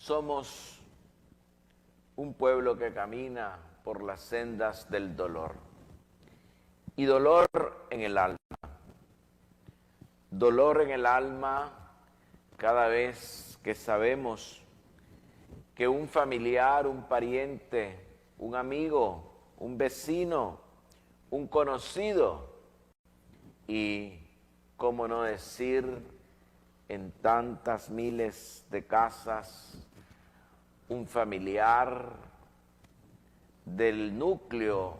Somos un pueblo que camina por las sendas del dolor. Y dolor en el alma. Dolor en el alma cada vez que sabemos que un familiar, un pariente, un amigo, un vecino, un conocido y, cómo no decir, en tantas miles de casas, un familiar del núcleo,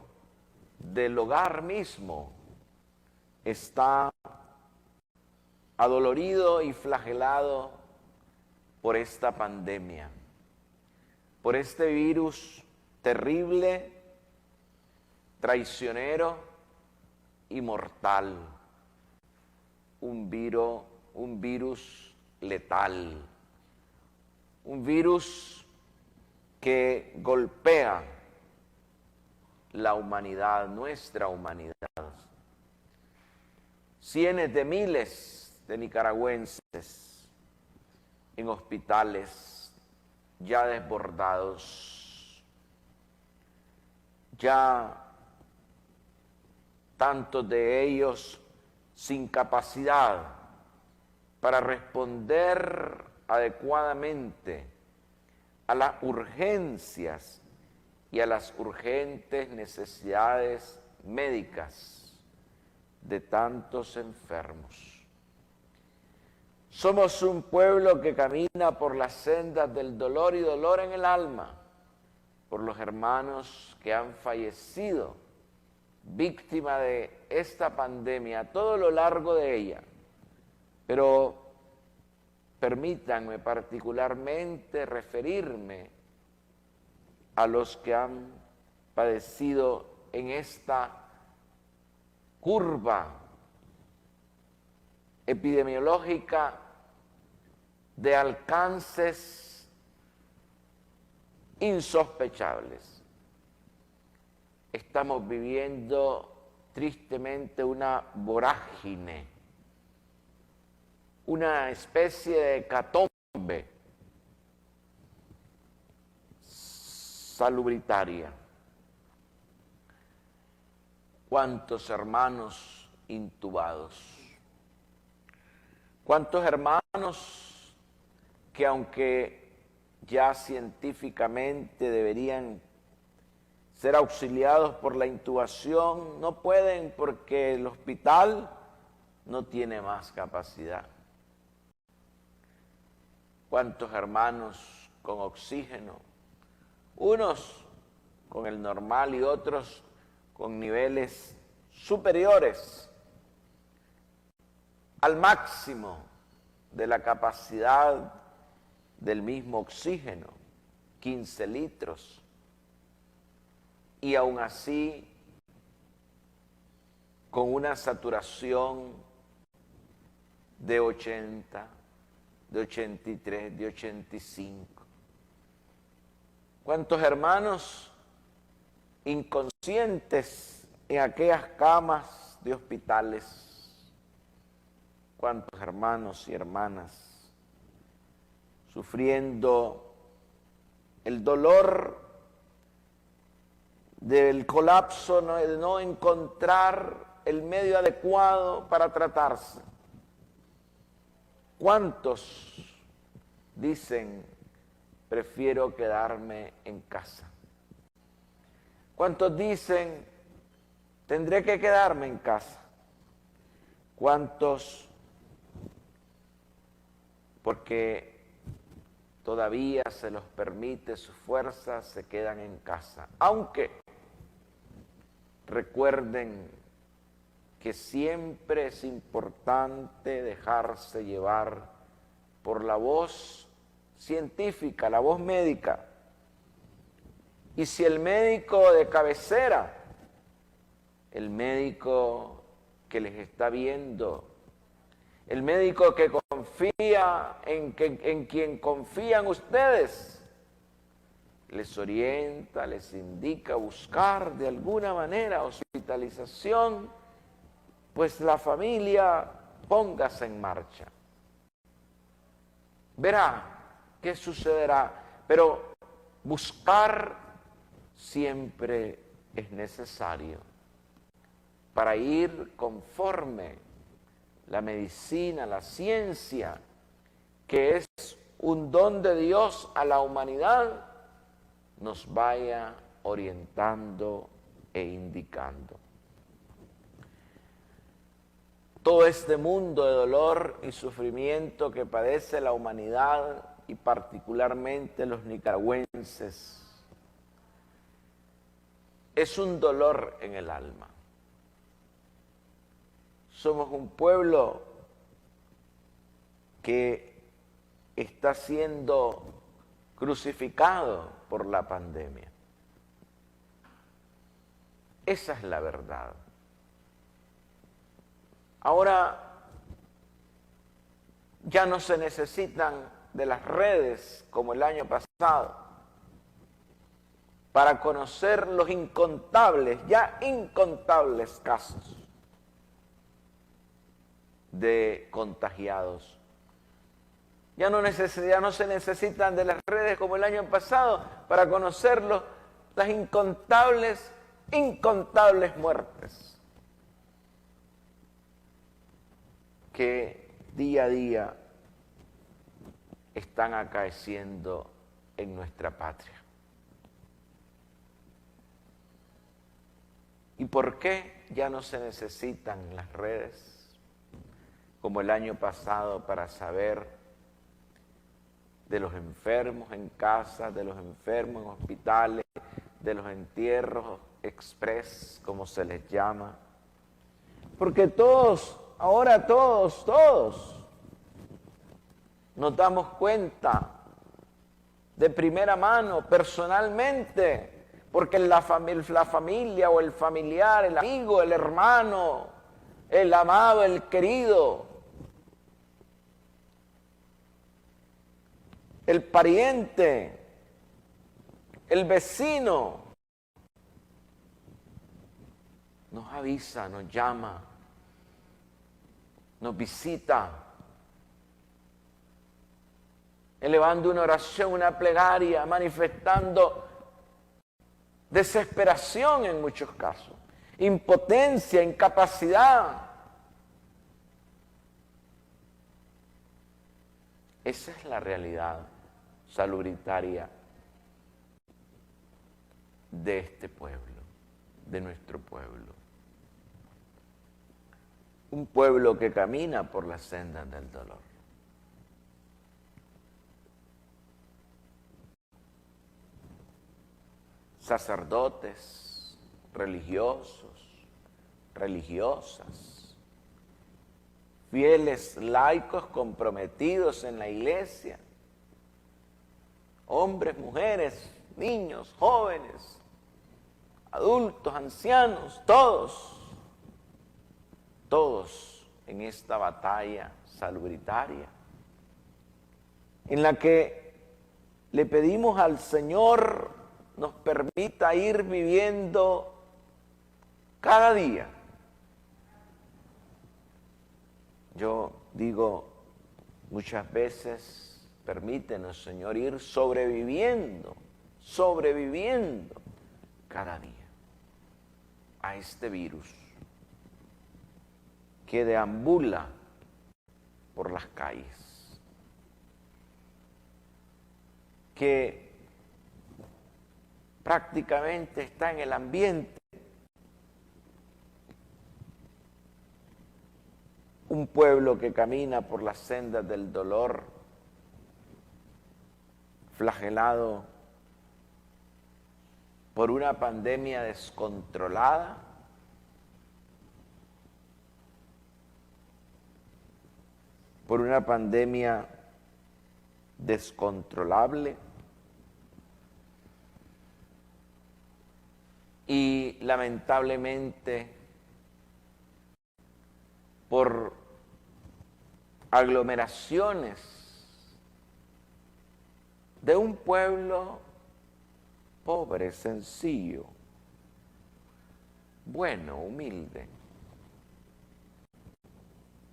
del hogar mismo, está adolorido y flagelado por esta pandemia, por este virus terrible, traicionero y mortal, un virus letal, un virus que golpea la humanidad, nuestra humanidad. Cientos de miles de nicaragüenses en hospitales ya desbordados, ya tantos de ellos sin capacidad para responder adecuadamente a las urgencias y a las urgentes necesidades médicas de tantos enfermos. Somos un pueblo que camina por las sendas del dolor y dolor en el alma, por los hermanos que han fallecido víctima de esta pandemia a todo lo largo de ella. Pero permítanme particularmente referirme a los que han padecido en esta curva epidemiológica de alcances insospechables. Estamos viviendo tristemente una vorágine, una especie de hecatombe salubritaria. ¿Cuántos hermanos intubados? ¿Cuántos hermanos que, aunque ya científicamente deberían ser auxiliados por la intubación, no pueden porque el hospital no tiene más capacidad? ¿Cuántos hermanos con oxígeno? Unos con el normal y otros con niveles superiores al máximo de la capacidad del mismo oxígeno, 15 litros. Y aún así, con una saturación de 80, de 83, de 85. ¿Cuántos hermanos inconscientes en aquellas camas de hospitales? ¿Cuántos hermanos y hermanas sufriendo el dolor del colapso, de no encontrar el medio adecuado para tratarse? ¿Cuántos dicen, prefiero quedarme en casa? ¿Cuántos dicen, tendré que quedarme en casa? ¿Cuántos, porque todavía se los permite su fuerza, se quedan en casa? Aunque recuerden que siempre es importante dejarse llevar por la voz científica, la voz médica. Y si el médico de cabecera, el médico que les está viendo, el médico que confía en quien confían ustedes, les orienta, les indica buscar de alguna manera hospitalización, pues la familia póngase en marcha. Verá qué sucederá, pero buscar siempre es necesario para ir conforme la medicina, la ciencia, que es un don de Dios a la humanidad, nos vaya orientando e indicando. Todo este mundo de dolor y sufrimiento que padece la humanidad y particularmente los nicaragüenses, es un dolor en el alma. Somos un pueblo que está siendo crucificado por la pandemia. Esa es la verdad. Ahora ya no se necesitan de las redes como el año pasado para conocer los incontables, ya incontables casos de contagiados. Ya no se necesitan de las redes como el año pasado para conocer las incontables muertes que día a día están acaeciendo en nuestra patria. ¿Y por qué ya no se necesitan las redes como el año pasado para saber de los enfermos en casa, de los enfermos en hospitales, de los entierros express, como se les llama? Porque ahora todos nos damos cuenta de primera mano, personalmente, porque la familia o el familiar, el amigo, el hermano, el amado, el querido, el pariente, el vecino, nos avisa, nos llama, nos visita, elevando una oración, una plegaria, manifestando desesperación en muchos casos, impotencia, incapacidad. Esa es la realidad salubridad de este pueblo, de nuestro pueblo. Un pueblo que camina por las sendas del dolor. Sacerdotes, religiosos, religiosas, fieles laicos comprometidos en la iglesia, hombres, mujeres, niños, jóvenes, adultos, ancianos, todos en esta batalla salubridad en la que le pedimos al Señor nos permita ir viviendo cada día. Yo digo muchas veces, permítenos, Señor, ir sobreviviendo cada día a este virus que deambula por las calles, que prácticamente está en el ambiente. Un pueblo que camina por las sendas del dolor, flagelado por una pandemia descontrolada, por una pandemia descontrolable, y lamentablemente por aglomeraciones de un pueblo pobre, sencillo, bueno, humilde,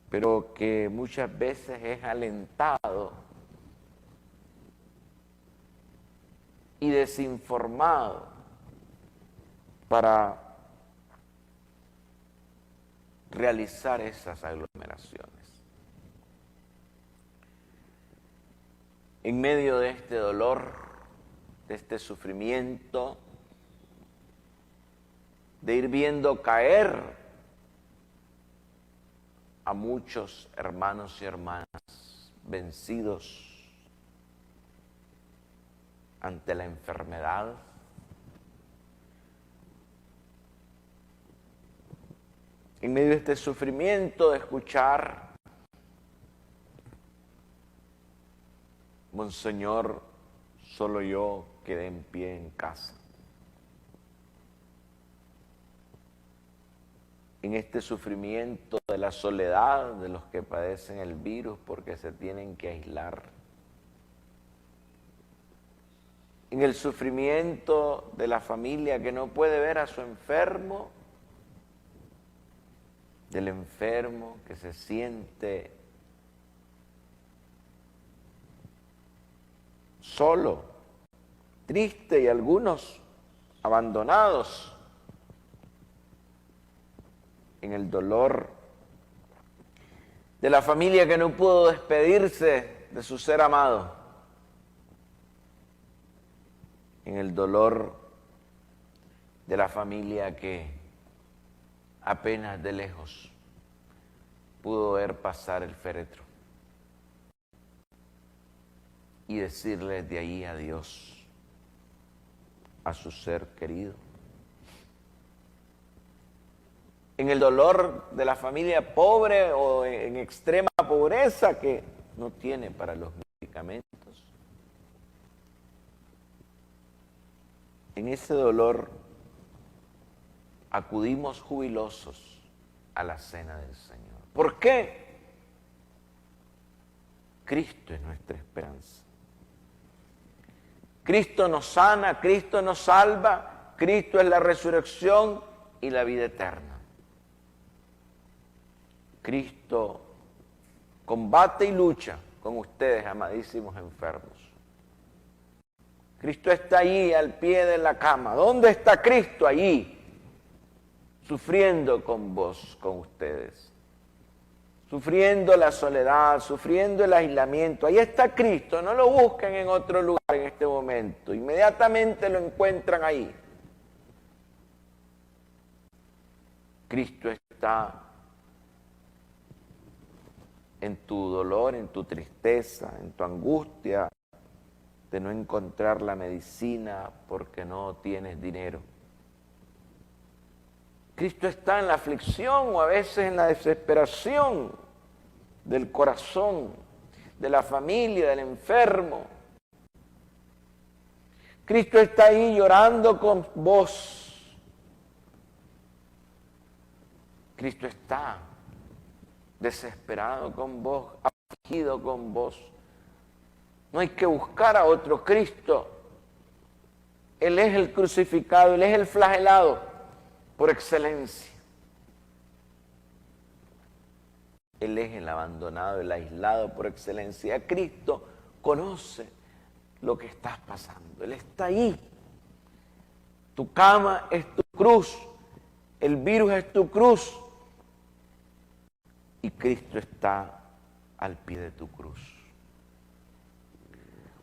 pero que muchas veces es alentado desinformado para realizar esas aglomeraciones. En medio de este dolor, de este sufrimiento, de ir viendo caer a muchos hermanos y hermanas vencidos ante la enfermedad, en medio de este sufrimiento de escuchar: Monseñor, solo yo quedé en pie en casa. En este sufrimiento de la soledad de los que padecen el virus porque se tienen que aislar. En el sufrimiento de la familia que no puede ver a su enfermo, del enfermo que se siente solo, triste y algunos abandonados. En el dolor de la familia que no pudo despedirse de su ser amado. En el dolor de la familia que apenas de lejos pudo ver pasar el féretro y decirle de ahí adiós a su ser querido. En el dolor de la familia pobre o en extrema pobreza que no tiene para los medicamentos. En ese dolor acudimos jubilosos a la cena del Señor. ¿Por qué? Cristo es nuestra esperanza. Cristo nos sana, Cristo nos salva, Cristo es la resurrección y la vida eterna. Cristo combate y lucha con ustedes, amadísimos enfermos. Cristo está allí al pie de la cama. ¿Dónde está Cristo? Allí, sufriendo con vos, con ustedes. Sufriendo la soledad, sufriendo el aislamiento. Ahí está Cristo, no lo busquen en otro lugar en este momento. Inmediatamente lo encuentran ahí. Cristo está en tu dolor, en tu tristeza, en tu angustia de no encontrar la medicina porque no tienes dinero. Cristo está en la aflicción o a veces en la desesperación del corazón, de la familia, del enfermo. Cristo está ahí llorando con vos. Cristo está desesperado con vos, afligido con vos. No hay que buscar a otro Cristo. Él es el crucificado, Él es el flagelado por excelencia. Él es el abandonado, el aislado por excelencia. Cristo conoce lo que estás pasando. Él está ahí. Tu cama es tu cruz. El virus es tu cruz. Y Cristo está al pie de tu cruz.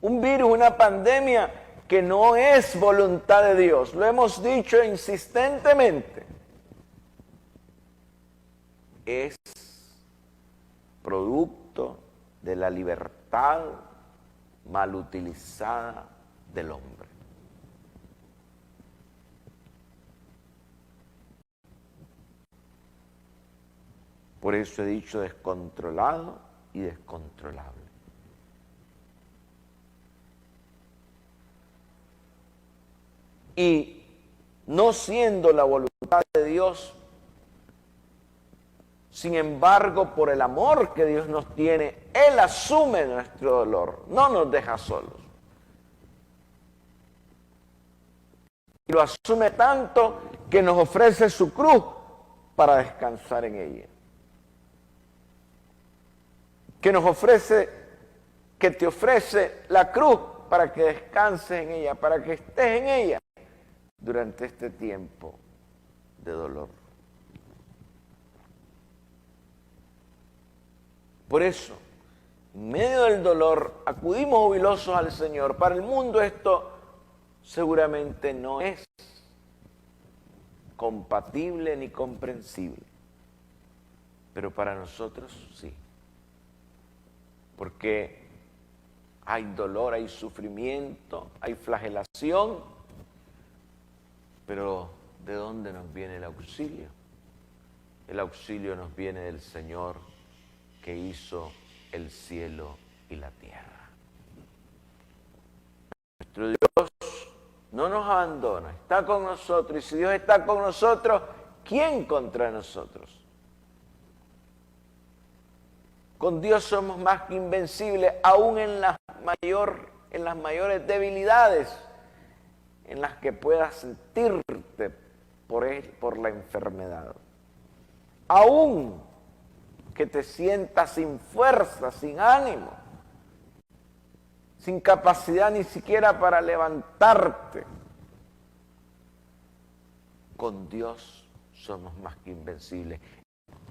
Un virus, una pandemia que no es voluntad de Dios. Lo hemos dicho insistentemente. Es producto de la libertad mal utilizada del hombre. Por eso he dicho descontrolado y descontrolable. Y no siendo la voluntad de Dios, sin embargo, por el amor que Dios nos tiene, Él asume nuestro dolor, no nos deja solos. Y lo asume tanto que nos ofrece su cruz para descansar en ella. Que nos ofrece, que te ofrece la cruz para que descanses en ella, para que estés en ella durante este tiempo de dolor. Por eso, en medio del dolor, acudimos jubilosos al Señor. Para el mundo esto seguramente no es compatible ni comprensible, pero para nosotros sí. Porque hay dolor, hay sufrimiento, hay flagelación, pero ¿de dónde nos viene el auxilio? El auxilio nos viene del Señor que hizo el cielo y la tierra. Nuestro Dios no nos abandona, está con nosotros, y si Dios está con nosotros, ¿quién contra nosotros? Con Dios somos más que invencibles, aún en las mayores debilidades en las que puedas sentirte por la enfermedad. Aún que te sientas sin fuerza, sin ánimo, sin capacidad ni siquiera para levantarte. Con Dios somos más que invencibles.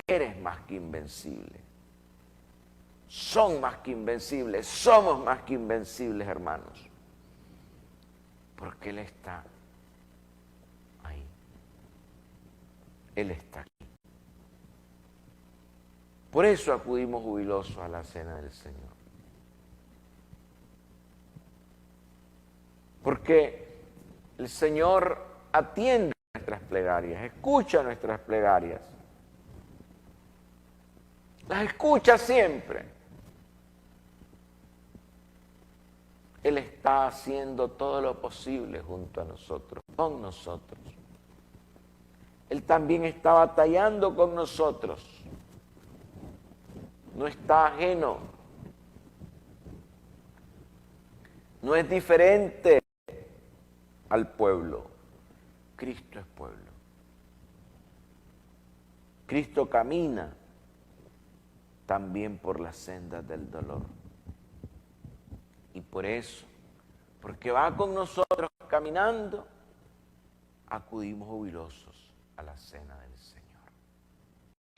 Eres más que invencible. Son más que invencibles. Somos más que invencibles, hermanos. Porque Él está ahí. Él está aquí. Por eso acudimos jubilosos a la cena del Señor. Porque el Señor atiende nuestras plegarias, escucha nuestras plegarias. Las escucha siempre. Él está haciendo todo lo posible junto a nosotros, con nosotros. Él también está batallando con nosotros. No está ajeno. No es diferente al pueblo. Cristo es pueblo. Cristo camina también por las sendas del dolor. Y por eso, porque va con nosotros caminando, acudimos jubilosos a la cena del Señor.